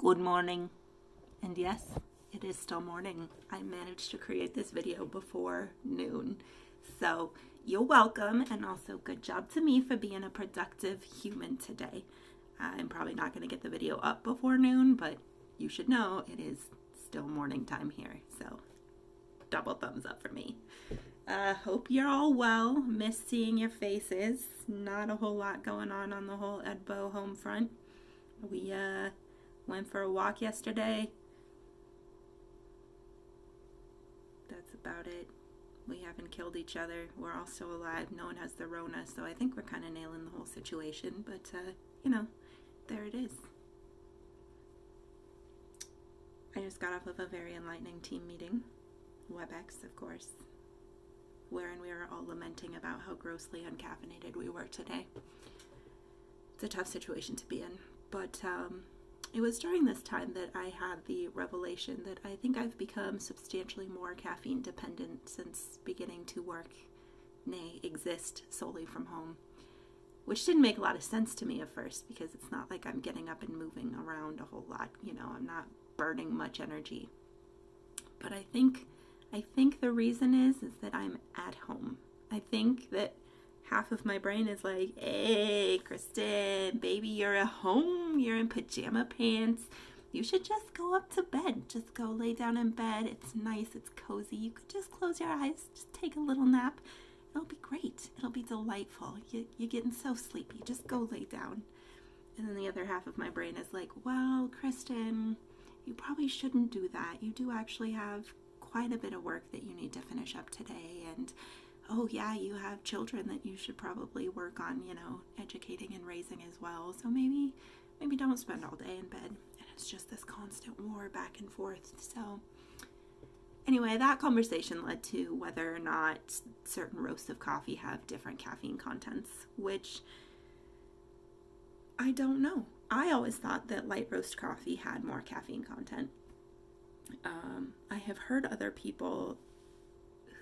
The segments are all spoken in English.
Good morning. And yes, it is still morning. I managed to create this video before noon. So you're welcome, and also good job to me for being a productive human today. I'm probably not going to get the video up before noon, but you should know it is still morning time here. So double thumbs up for me. Hope you're all well. Miss seeing your faces. Not a whole lot going on the whole Edbo home front. We went for a walk yesterday. That's about it. We haven't killed each other. We're all still alive. No one has the Rona, so I think we're kind of nailing the whole situation. But, you know, there it is. I just got off of a very enlightening team meeting. WebEx, of course. Wherein we were all lamenting about how grossly uncaffeinated we were today. It's a tough situation to be in. But, it was during this time that I had the revelation that I think I've become substantially more caffeine dependent since beginning to work, nay, exist solely from home. Which didn't make a lot of sense to me at first, because it's not like I'm getting up and moving around a whole lot. You know, I'm not burning much energy. But I think the reason is that I'm at home. I think that half of my brain is like, hey, Kristen, baby, you're at home. You're in pajama pants. You should just go up to bed. Just go lay down in bed. It's nice. It's cozy. You could just close your eyes. Just take a little nap. It'll be great. It'll be delightful. You're getting so sleepy. Just go lay down. And then the other half of my brain is like, well, Kristen, you probably shouldn't do that. You do actually have quite a bit of work that you need to finish up today. And oh yeah, you have children that you should probably work on, you know, educating and raising as well. So maybe don't spend all day in bed. And it's just this constant war back and forth. So anyway, that conversation led to whether or not certain roasts of coffee have different caffeine contents, which I don't know. I always thought that light roast coffee had more caffeine content. I have heard other people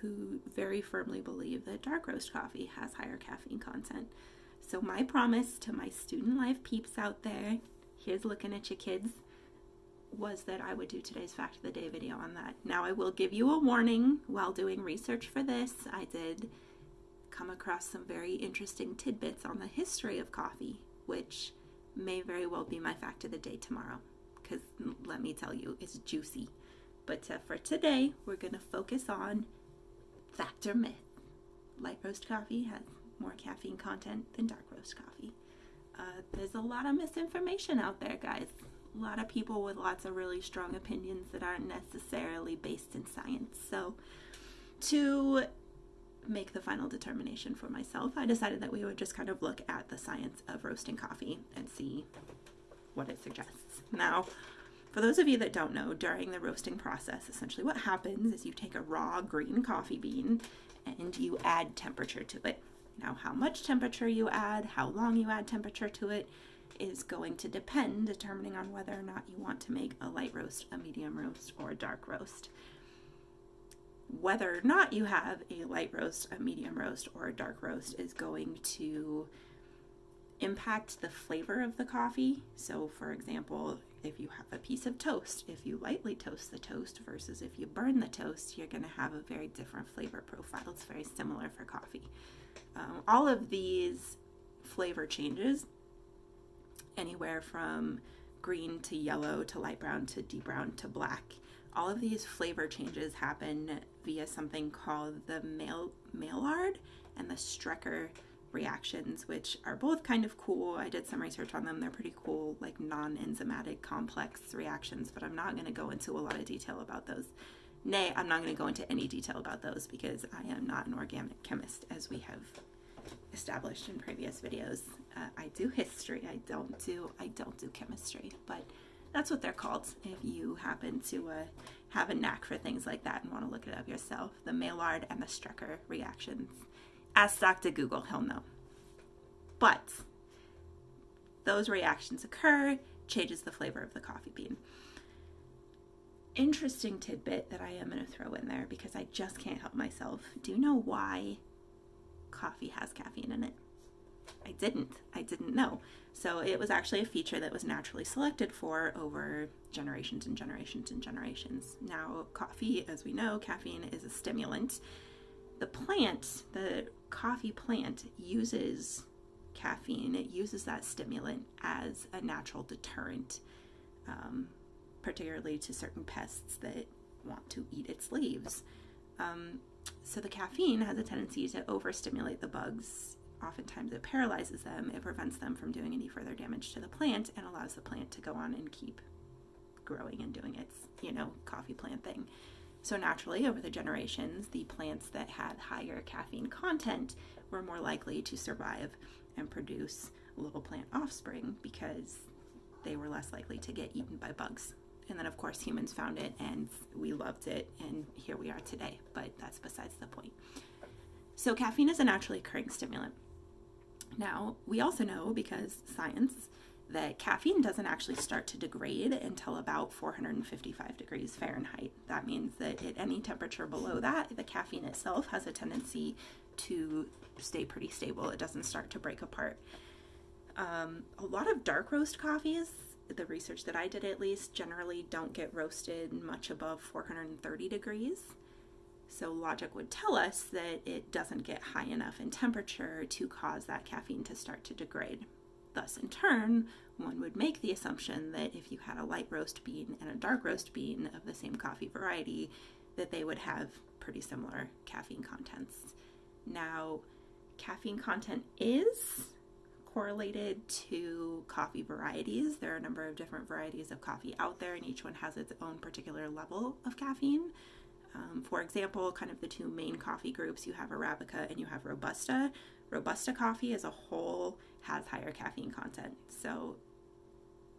who very firmly believe that dark roast coffee has higher caffeine content. So my promise to my student life peeps out there, here's looking at you kids, was that I would do today's fact of the day video on that. Now I will give you a warning. While doing research for this, I did come across some very interesting tidbits on the history of coffee, which may very well be my fact of the day tomorrow, because let me tell you, it's juicy. But for today, we're going to focus on fact or myth. Light roast coffee has more caffeine content than dark roast coffee. There's a lot of misinformation out there, guys. A lot of people with lots of really strong opinions that aren't necessarily based in science. So to make the final determination for myself, I decided that we would just kind of look at the science of roasting coffee and see what it suggests. Now, for those of you that don't know, during the roasting process, essentially what happens is you take a raw green coffee bean and you add temperature to it. Now, how much temperature you add, how long you add temperature to it, is going to depend, determining on whether or not you want to make a light roast, a medium roast, or a dark roast. Whether or not you have a light roast, a medium roast, or a dark roast is going to impact the flavor of the coffee. So, for example, if you have a piece of toast, if you lightly toast the toast versus if you burn the toast, you're going to have a very different flavor profile. It's very similar for coffee. All of these flavor changes, anywhere from green to yellow to light brown to deep brown to black, all of these flavor changes happen via something called the Maillard and the Strecker reactions, which are both kind of cool. I did some research on them. They're pretty cool, like non-enzymatic complex reactions, but I'm not going to go into a lot of detail about those. Nay, I'm not going to go into any detail about those because I am not an organic chemist, as we have established in previous videos. I do history. I don't do chemistry, but that's what they're called if you happen to have a knack for things like that and want to look it up yourself. The Maillard and the Strecker reactions. Ask Dr. Google, he'll know. But those reactions occur, changes the flavor of the coffee bean. Interesting tidbit that I am going to throw in there because I just can't help myself. Do you know why coffee has caffeine in it? I didn't know. So it was actually a feature that was naturally selected for over generations and generations and generations. Now, coffee, as we know, caffeine is a stimulant. The plant, the coffee plant, uses caffeine. It uses that stimulant as a natural deterrent, particularly to certain pests that want to eat its leaves. So the caffeine has a tendency to overstimulate the bugs. Oftentimes it paralyzes them, it prevents them from doing any further damage to the plant, and allows the plant to go on and keep growing and doing its, coffee plant thing. So naturally, over the generations, the plants that had higher caffeine content were more likely to survive and produce little plant offspring because they were less likely to get eaten by bugs. And then, of course, humans found it and we loved it, and here we are today, but that's besides the point. So caffeine is a naturally occurring stimulant. Now, we also know, because science, that caffeine doesn't actually start to degrade until about 455 degrees Fahrenheit. That means that at any temperature below that, the caffeine itself has a tendency to stay pretty stable. It doesn't start to break apart. A lot of dark roast coffees, the research that I did at least, generally don't get roasted much above 430 degrees. So logic would tell us that it doesn't get high enough in temperature to cause that caffeine to start to degrade. Thus, in turn, one would make the assumption that if you had a light roast bean and a dark roast bean of the same coffee variety, that they would have pretty similar caffeine contents. Now, caffeine content is correlated to coffee varieties. There are a number of different varieties of coffee out there, and each one has its own particular level of caffeine. For example, kind of the two main coffee groups, you have Arabica and you have Robusta. Robusta coffee as a whole has higher caffeine content. So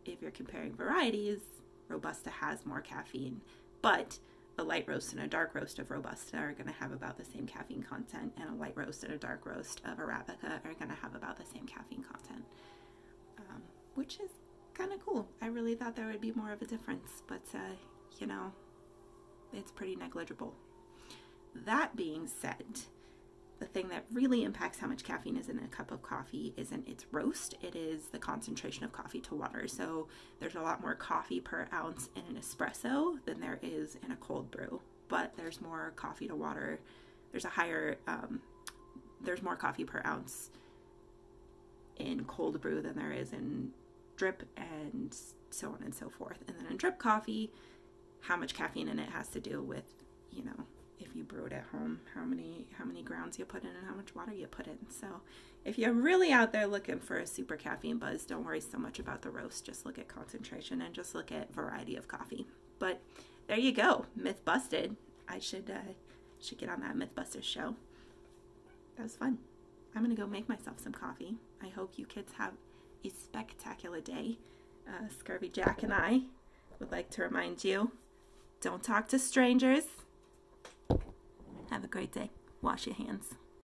if you're comparing varieties, Robusta has more caffeine, but a light roast and a dark roast of Robusta are going to have about the same caffeine content, and a light roast and a dark roast of Arabica are going to have about the same caffeine content, which is kind of cool. I really thought there would be more of a difference, but it's pretty negligible. That being said, the thing that really impacts how much caffeine is in a cup of coffee isn't its roast, it is the concentration of coffee to water. So there's a lot more coffee per ounce in an espresso than there is in a cold brew, but there's more coffee to water. There's more coffee per ounce in cold brew than there is in drip, and so on and so forth. And then in drip coffee, how much caffeine in it has to do with, if you brew it at home, how many grounds you put in and how much water you put in. So if you're really out there looking for a super caffeine buzz, don't worry so much about the roast. Just look at concentration and just look at variety of coffee. But there you go, myth busted. I should get on that Mythbusters show. That was fun. I'm gonna go make myself some coffee. I hope you kids have a spectacular day. Scurvy Jack and I would like to remind you, don't talk to strangers. Have a great day. Wash your hands.